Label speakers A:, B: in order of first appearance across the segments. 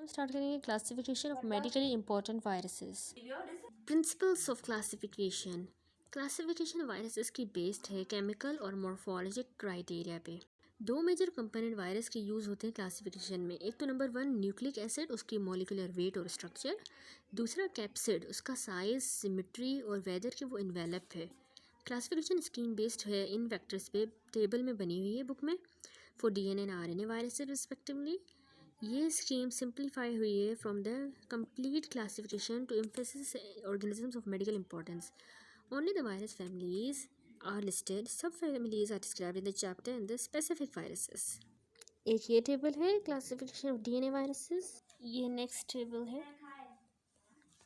A: हम स्टार्ट करेंगे classification of medically important viruses. Principles of classification. Classification viruses की based है केमिकल और मॉर्फोलॉजिक क्राइटेरिया पे। दो मेजर कंपोनेंट वायरस के यूज़ होते हैं क्लासिफिकेशन में। एक तो नंबर 1 न्यूक्लिक एसिड, उसकी मॉलिक्यूलर वेट और स्ट्रक्चर। दूसरा कैप्सिड, उसका साइज, सिमेट्री और वेदर के वो इन्वेलप है। क्लासिफिकेशन स्कीम बेस्ड है इन फैक्टर्स पे, टेबल में बनी हुई है बुक में for DNA and RNA viruses respectively. ये स्कीम सिंप्लीफाई हुई है from the complete classification to emphasis organisms of medical importance. Only the virus families are listed, subfamilies are described in the chapter in the specific viruses। एक ये table है classification of DNA viruses, ये next table है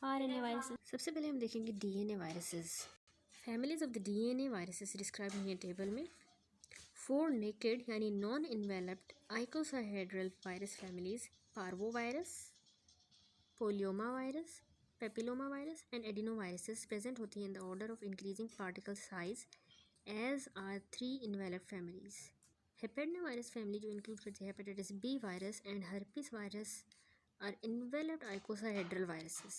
A: RNA viruses. सबसे पहले हम देखेंगे DNA viruses. Families of the DNA viruses describe हुई है टेबल में। 4 नेकेड यानी non enveloped icosahedral virus families, parvovirus, polyoma virus, papilloma virus and adenoviruses present होती हैं in the order of increasing particle size as are 3 enveloped families. Hepadnavirus family जो include करती है hepatitis B virus and herpes virus are enveloped icosahedral viruses.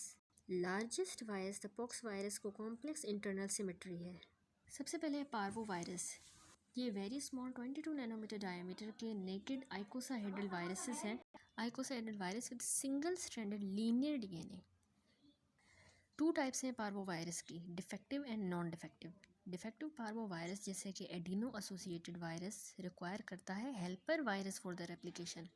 A: Largest virus the pox virus को complex internal symmetry है। सबसे पहले है parvo virus. ये very small 22 nanometer diameter के नेकेड आइकोसाहेड्रल वायरसेस हैं। Icosahedral virus with single stranded linear DNA. 2 types हैं parvo virus की, defective and non defective. Defective parvo virus जैसे कि एडिनो एसोसिएटेड वायरस रिक्वायर करता है helper virus for the replication.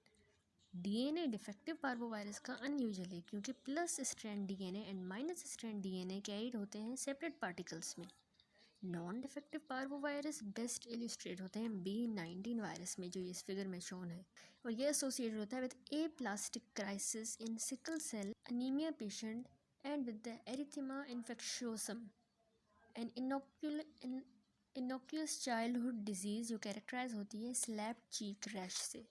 A: DNA defective parvo virus का unusual है क्योंकि plus strand DNA and minus strand DNA carried होते हैं सेपरेट पार्टिकल्स में। Non defective parvo virus best illustrate होते हैं B19 वायरस में, जो इस फिगर में शोन है, और ये एसोसिएटेड होता है with aplastic crisis in sickle cell anaemia patient and with the erythema infectiosum and innocuous childhood disease जो कैरेक्टराइज होती है स्लैप्ड चीक रैश से।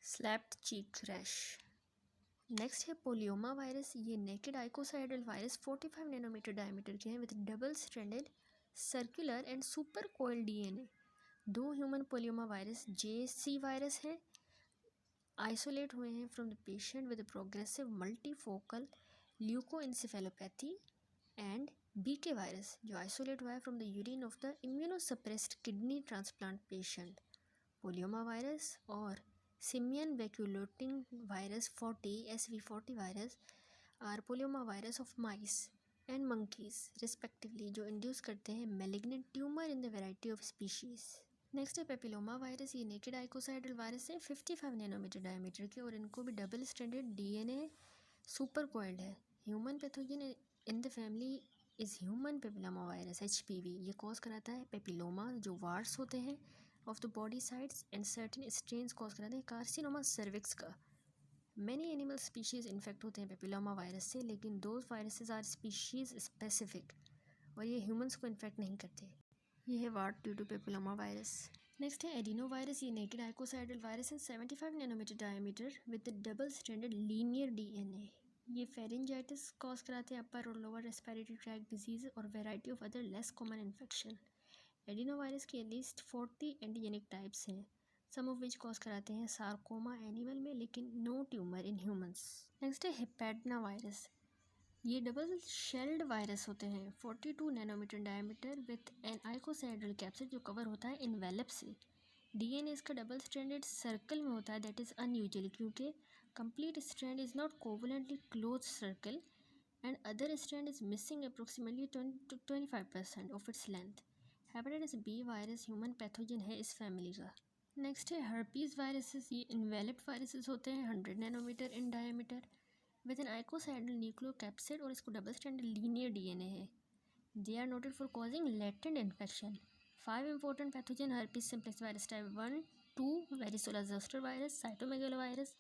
A: Slapped cheek rash. नेक्स्ट है पोलियोमा वायरस। ये naked icosahedral virus 45 nanometre diameter के हैं with double stranded circular and super coil DNA. 2 human polyoma virus JC virus हैं, isolate हुए हैं from the patient with progressive multifocal ल्यूकोइंसेफेलोपैथी and BK virus जो isolate हुआ है from the urine of the immunosuppressed kidney transplant patient. Polyoma virus और simian vacuolating virus 40 SV40 virus are polyoma virus of mice and monkeys respectively जो induce करते हैं malignant tumour in the variety of species. Next है papilloma virus. ये naked icosahedral virus है 55 nanometre diameter के और इनको भी double stranded DNA super coiled है। Human pathogen in the family is human papilloma virus HPV। ये कॉज कराता है पेपिलोमा जो वार्ड्स होते हैं of the body sides and certain strains cause कराते हैं कार्सिनोमा सर्विक्स का। मैनी एनिमल स्पीशीज़ इन्फेक्ट होते हैं पेपिलोमा वायरस से, लेकिन those viruses are species specific और ये ह्यूमंस को इन्फेक्ट नहीं करते। ये है wart due to papilloma virus. Next है एडिनो वायरस। ये नेकेड आइकोसाइडल वायरस है 75 nanometre diameter with double stranded linear DNA. ये फेरेंजाइटिस कॉज कराते हैं अपर और लोअर रेस्पिरेटरी ट्रैक्ट डिजीज़ और variety of other less common infection. Adeno virus के at least 40 antigenic types हैं, सम ऑफ विच कॉज कराते हैं सार्कोमा एनिमल में लेकिन no tumour in humans. Next है हेपेडना वायरस। ये डबल शेल्ड वायरस होते हैं 42 nanometre diameter with an icosahedral capsid जो कवर होता है इन्वेलप से। डीएनए इसका डबल स्ट्रैंडेड सर्कल में होता है, दैट इज़ अनयूजुअल क्योंकि complete strand is not covalently closed circle and other strand is missing approximately 25% of its length. Hepatitis B virus human pathogen है इस फैमिली का। नेक्स्ट है हर्पीज़ वायरसेस। ये enveloped viruses होते हैं 100 nanometre in diameter with an icosahedral nucleocapsid और इसको double stranded linear DNA है। They are noted for causing latent infection. 5 important pathogen herpes simplex virus type 1, 2, varicella zoster virus, cytomegalo virus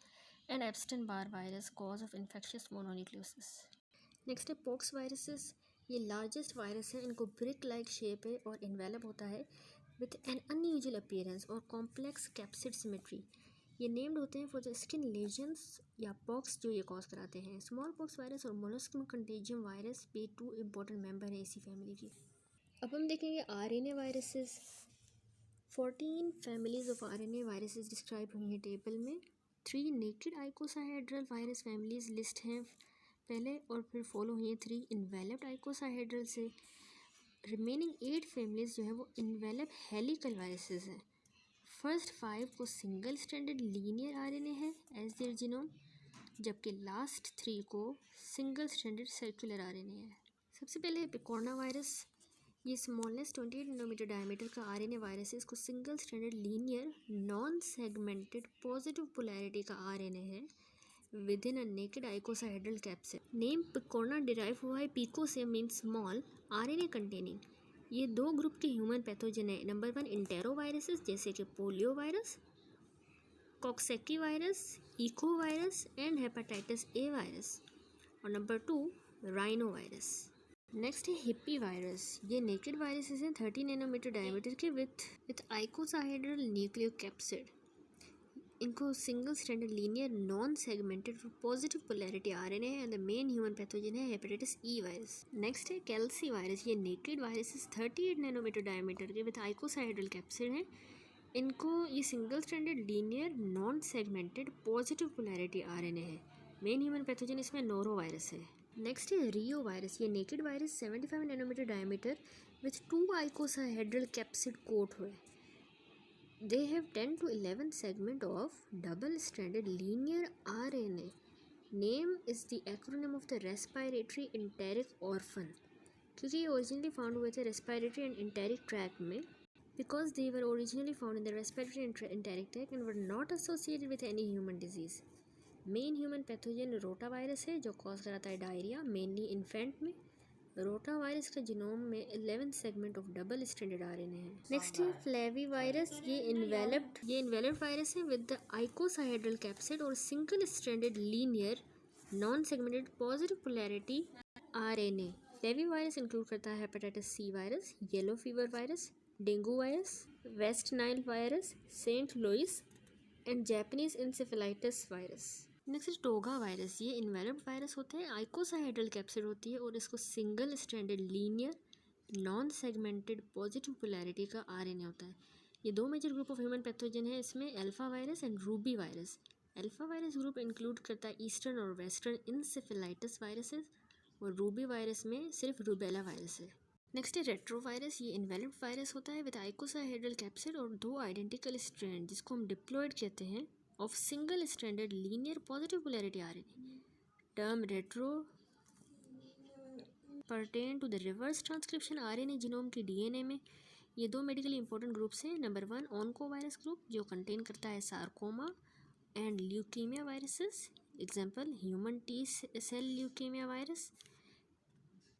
A: and Epstein Barr virus cause of infectious mononucleosis. Next है pox viruses. ये largest virus है, इनको brick like shape है और envelope होता है with an unusual appearance और complex capsid symmetry. ये नेम्ड होते हैं फॉर द स्किन लेजन्स या पॉक्स जो ये कॉज कराते हैं। स्मॉल पॉक्स वायरस और मोलस्कियम कंटेजियम वायरस भी 2 इंपॉर्टेंट मेंबर हैं इसी फैमिली की। अब हम देखेंगे RNA viruses. 14 families of RNA viruses describe हुई हैं टेबल में। 3 नेकेड आइकोसाहेड्रल वायरस फैमिलीज लिस्ट हैं पहले, और फिर फॉलो हुई हैं 3 इन्वेलप्ड आइकोसाहेड्रल से। रिमेनिंग 8 फैमिलीज जो है वो इन्वेलप हेलिकल वायरसेस हैं। फर्स्ट 5 को सिंगल स्ट्रैंडेड लीनियर आरएनए है एज देयर जीनोम, जबकि लास्ट 3 को सिंगल स्ट्रैंडेड सर्कुलर आरएनए है। सबसे पहले पिकोरना वायरस, ये स्मॉलेस्ट 28 नैनोमीटर डायमीटर का आरएनए वायरस है। इसको single stranded linear non segmented positive polarity का आरएनए है within a naked icosahedral capsid. Name picorna derive हुआ है पीको से, मीन स्मॉल आरएनए कंटेनिंग। ये 2 ग्रुप के ह्यूमन पैथोजन है। नंबर 1 इंटेरो वायरसेस जैसे कि polio virus, coxsackie virus, echo virus and hepatitis A virus, और नंबर 2 राइनो वायरस। नेक्स्ट है हिप्पी वायरस। ये नेकेड वायरसेस हैं 30 नैनोमीटर डायमीटर के विथ आइकोसाहेड्रल न्यूक्लियोकैप्सिड। इनको single stranded linear non segmented positive polarity RNA है and the main human pathogen है hepatitis E virus. Next है calici virus. ये naked viruses 38 nanometre diameter के with icosahedral capsid हैं। इनको ये single stranded linear non segmented positive polarity RNA है। Main human pathogen इसमें नोरो वायरस है। नेक्स्ट है रियो वायरस। ये naked virus 75 nanometre diameter with 2 icosahedral capsid coat हुए। They have 10 to 11 segment of double stranded linear RNA. Name is the acronym of the respiratory enteric orphan, क्योंकि ये originally found हुए थे respiratory and enteric track में, because they were originally found in the respiratory and enteric track and were not associated with any human disease. Main human pathogen rota virus है जो cause कराता है diarrhoea, mainly infant में। Rota virus का genome में 11 segment of double stranded RNA है। Next है flavi virus. ये इन्वेलप्ड वायरस है विद द आइकोसाहेड्रल कैप्सिड और single stranded linear non segmented positive polarity RNA. Flavi virus include करता है hepatitis C virus, yellow fever virus, dengue virus, West Nile virus, Saint Louis and Japanese encephalitis virus. Next toga virus. ये enveloped virus होते हैं, icosahedral capsid होती है और इसको single stranded linear non segmented positive polarity का RNA होता है। ये 2 major group of human pathogen है इसमें, alphavirus and rubivirus. Alphavirus group include करता है ईस्टर्न और वेस्टर्न इंसेफेलाइटिस वायरसेस, और रूबी वायरस में सिर्फ रूबेला वायरस है। नेक्स्ट है रेट्रो वायरस। ये इन्वेलप्ड वायरस होता है विद आइकोसाहेड्रल कैप्सिड और 2 आइडेंटिकल स्ट्रैंड जिसको हम डिप्लॉयड कहते हैं of single stranded linear positive polarity RNA. Term retro pertain to the reverse transcription RNA genome की DNA में। ये 2 मेडिकली इंपॉर्टेंट ग्रुप्स हैं। नंबर 1 ऑन्को वायरस ग्रुप जो कंटेन करता है sarcoma and leukaemia viruses, example human T cell leukaemia virus,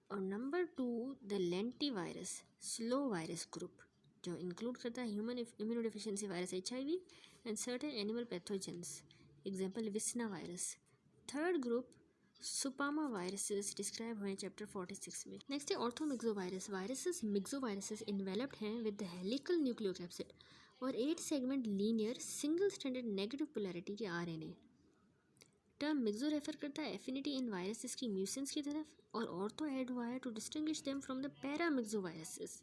A: और number 2 the lenti virus slow virus group जो include करता है human immunodeficiency virus HIV and certain animal pathogens, example visna virus. Third group spuma viruses describe हुए हैं chapter 46 में। Next है orthomyxo virus. Myxo viruses enveloped हैं with the helical nucleocapsid और 8 segment linear single stranded negative polarity के RNA. Term myxo refer करता है affinity इन viruses की म्यूसेंस की तरफ, और ऑर्थो ऐड हुआ है to distinguish them from the paramyxo viruses.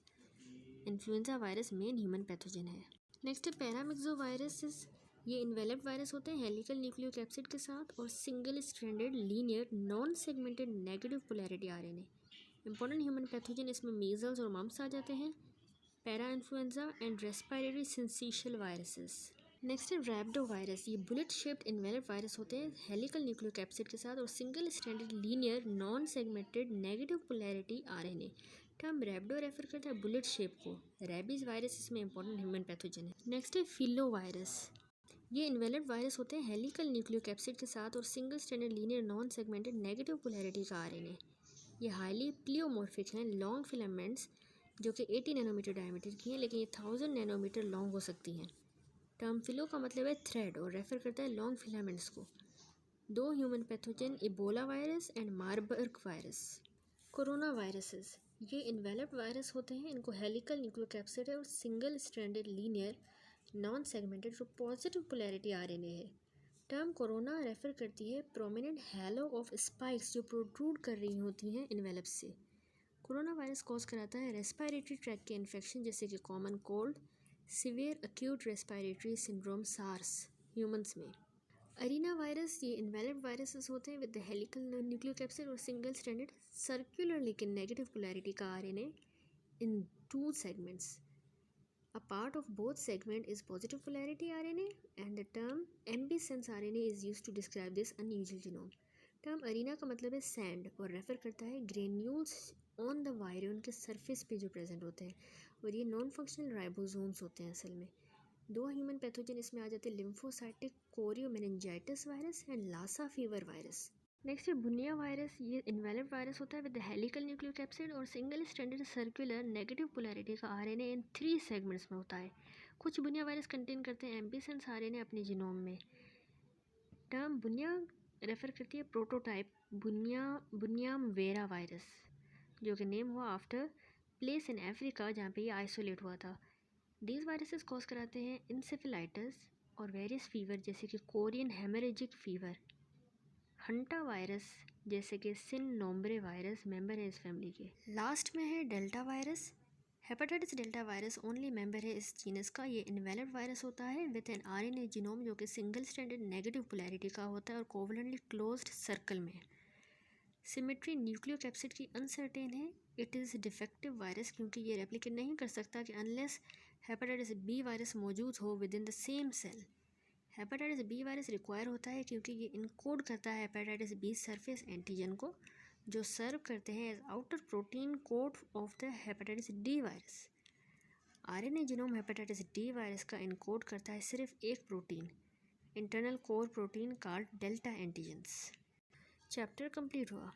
A: Influenza virus main human pathogen है। नेक्स्ट है पैरामिक्सो वायरसेस। ये इन्वेलप्ड वायरस होते हैं हेलिकल न्यूक्लियोकैप्सिड के साथ और single stranded linear non segmented negative polarity RNA. Important human pathogen इसमें मीजल्स और मम्प्स आ जाते हैं, para influenza and respiratory syncytial viruses. Next है रैब्डो वायरस। ये बुलेट शेप्ड इन्वेलप्ड वायरस होते हैं हेलिकल न्यूक्लियोकैप्सिड के साथ और single stranded linear non segmented negative polarity RNA. Term rhabdo refer करता है बुलेट शेप को। रैबीज वायरस इसमें इंपॉर्टेंट ह्यूमन पैथोजन है। नेक्स्ट है फिलो वायरस। ये इन्वेलप्ड वायरस होते हैं हेलिकल न्यूक्लियोकैप्सिड के साथ और single stranded linear non segmented negative polarity का आरएनए। ये हाईली प्लियोमॉर्फिक हैं, लॉन्ग फिलामेंट्स जो कि 80 नैनोमीटर डायमीटर की हैं, लेकिन ये 1000 नैनोमीटर लॉन्ग हो सकती हैं। टर्म फिलो का मतलब है थ्रेड और रेफर करता है लॉन्ग फिलामेंट्स को। 2 human pathogen Ebola virus and Marburg virus. Corona viruses. ये इन्वेलप्ड वायरस होते हैं, इनको हेलिकल न्यूक्लियोकैप्सिड है और single stranded linear non segmented जो पॉजिटिव पोलैरिटी आरएनए है। टर्म कोरोना रेफर करती है प्रोमिनेंट हैलो ऑफ स्पाइक्स जो प्रोट्रूड कर रही होती हैं इन्वेलप से। कोरोना वायरस कॉज कराता है रेस्पिरेटरी ट्रैक के इन्फेक्शन जैसे कि common cold, severe acute respiratory syndrome SARS humans में। अरीना वायरस ये इनवैलिड वायरसेस होते हैं विद द हेलिकल न्यूक्लियोकैप्सिड और सिंगल स्ट्रैंडेड सर्कुलर लेकिन नेगेटिव पोलैरिटी का RNA in 2 segments. A part of both segment is positive polarity RNA and the term ambisense RNA is used to describe this unusual genome. Term arena का मतलब है sand और refer करता है granules on the virion के surface पे जो present होते हैं और ये नॉन फंक्शनल राइबोसोम्स होते हैं असल में। 2 ह्यूमन पैथोजन इसमें आ जाते हैं lymphocytic choriomeningitis virus and Lassa fever virus. Next है बुनिया वायरस, ये इनवैलिड वायरस होता है विद हेलिकल न्यूक्लियोकैप्सिड और single stranded circular negative polarity का आरएनए इन 3 सेगमेंट्स में होता है। कुछ बुनिया वायरस कंटेन करते हैं एम्बिसेंस आरएनए अपने जीनोम में। टर्म बुनिया रेफर करती है प्रोटोटाइप बुनियाम वेरा वायरस जो कि नेम हुआ आफ्टर प्लेस इन अफ्रीका जहाँ पे ये आइसोलेट हुआ था। दीज वायरसेस कॉज कराते हैं इंसेफेलाइटिस और वेरियस फीवर जैसे कि Korean haemorrhagic fever. Hanta virus जैसे कि सिन नोम्ब्रे वायरस मेंबर है इस फैमिली के। लास्ट में है delta virus. Hepatitis delta virus only member है इस जीनस का। ये इनवैलिड वायरस होता है विद एन आरएनए जीनोम जो कि सिंगल स्ट्रैंडेड नेगेटिव पोलैरिटी का होता है और कोवलेंटली क्लोज्ड सर्कल में। सिमेट्री न्यूक्लियोकैप्सिड की अनसर्टेन है। इट इज़ डिफेक्टिव वायरस क्योंकि ये रेप्लिकेट नहीं कर सकता कि अनलेस हेपेटाइटिस बी वायरस मौजूद हो within the same cell. Hepatitis B virus require होता है क्योंकि ये इनकोड करता है हेपेटाइटिस बी सरफेस एंटीजन को जो सर्व करते हैं as outer protein coat of the hepatitis D virus. RNA genome hepatitis D virus का इनकोड करता है सिर्फ एक protein, internal core protein called delta antigens. Chapter complete हुआ।